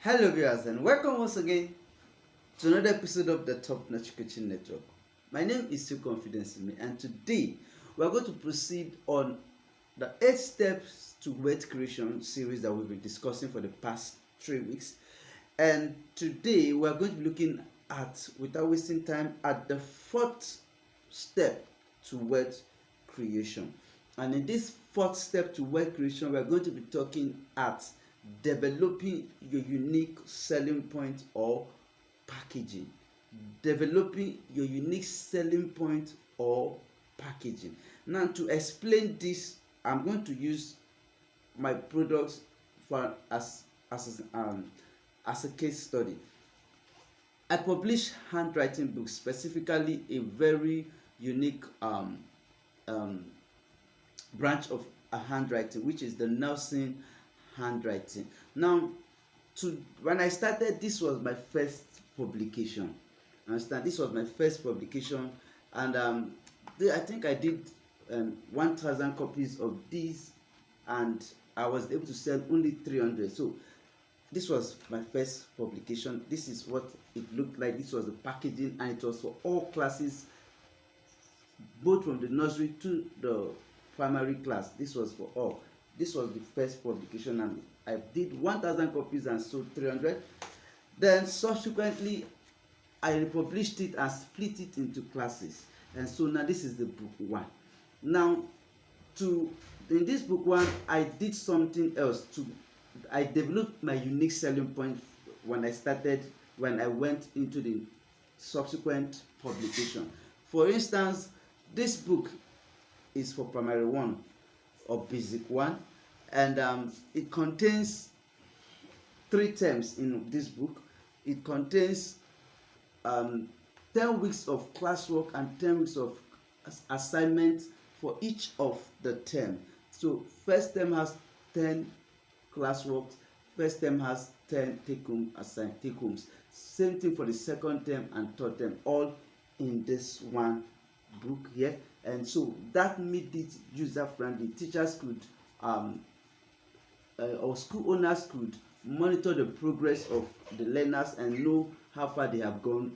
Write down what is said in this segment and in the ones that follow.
Hello viewers and welcome once again to another episode of the Top Notch Coaching Network. My name is Still Confidence in Me, and today we are going to proceed on the 8 steps to wealth creation series that we've been discussing for the past 3 weeks. And today we are going to be looking at, without wasting time, at the 4th step to wealth creation. And in this 4th step to wealth creation, we are going to be talking at developing your unique selling point or packaging. Developing your unique selling point or packaging. Now, to explain this, I'm going to use my products for as a case study. I publish handwriting books, specifically a very unique branch of a handwriting, which is the Nelson handwriting. Now, when I started, this was my first publication. Understand? This was my first publication, and I think I did 1,000 copies of these, and I was able to sell only 300. So this was my first publication. This is what it looked like. This was the packaging, and it was for all classes, both from the nursery to the primary class. This was for all. This was the first publication, and I did 1,000 copies and sold 300. Then subsequently I republished it and split it into classes, and so now this is the book 1. Now, in this book 1, I did something else. I developed my unique selling point when I went into the subsequent publication. For instance, this book is for primary 1 or basic 1, and it contains 3 terms in this book. It contains 10 weeks of classwork and 10 weeks of assignment for each of the term. So first term has 10 classwork, first term has 10 take homes. Same thing for the second term and third term, all in this one book here. And so that made it user friendly. Teachers could or school owners could monitor the progress of the learners and know how far they have gone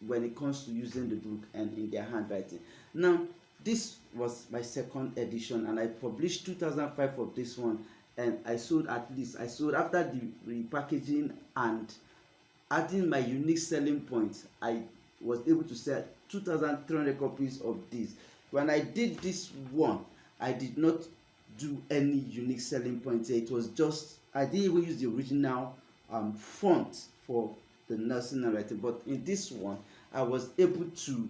when it comes to using the book and in their handwriting. Now, this was my second edition, and I published 2005 of this one, and I sold after the repackaging and adding my unique selling point, I was able to sell 2,300 copies of this. When I did this one, I did not do any unique selling points. It was just, I didn't even use the original font for the Nelson handwriting, but in this one I was able to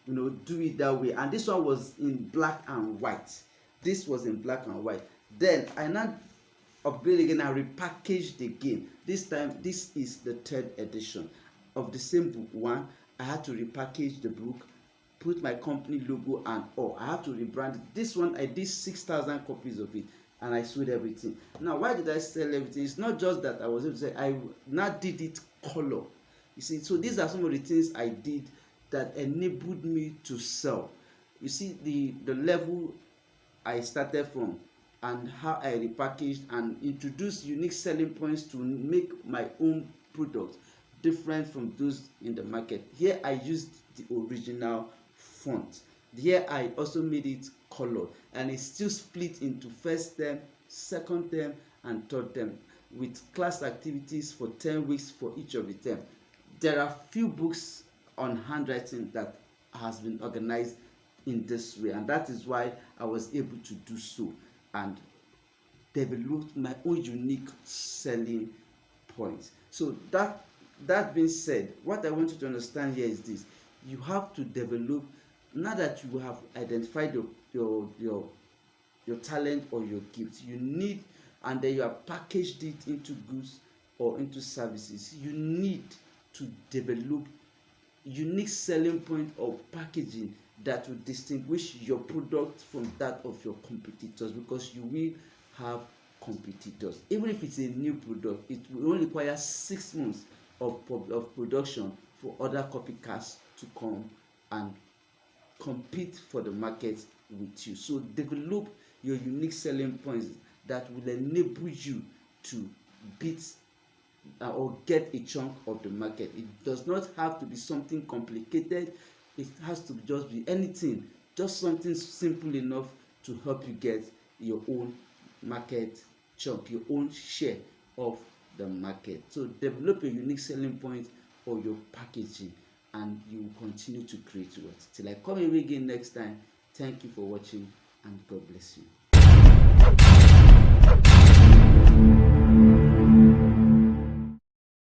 do it that way. And this one was in black and white. This was in black and white. Then I now upgrade again and repackaged again. This time, this is the 3rd edition of the same book 1. I had to repackage the book, put my company logo and all. I had to rebrand it. This one I did 6,000 copies of it, and I sold everything. Now, why did I sell everything? It's not just that I was able to say, I now did it color. You see, so these are some of the things I did that enabled me to sell. You see the level I started from, and how I repackaged and introduced unique selling points to make my own product different from those in the market. Here I used the original font. Here I also made it colored, and it's still split into first term, second term and third term, with class activities for 10 weeks for each of the term. There are few books on handwriting that has been organized in this way, and that is why I was able to do so and develop my own unique selling points. So that being said, what I want you to understand here is this: you have to develop, now that you have identified your talent or your gift, you need, and then you have packaged it into goods or into services, you need to develop unique selling point or packaging that will distinguish your product from that of your competitors, because you will have competitors. Even if it's a new product, it will only require 6 months of production for other copycats to come and compete for the market with you. So develop your unique selling points that will enable you to beat or get a chunk of the market. It does not have to be something complicated. It has to just be anything, just something simple enough to help you get your own market chunk, your own share of the market. So develop a unique selling point for your packaging, and you will continue to create wealth. Till I come away again next time, thank you for watching, and God bless you.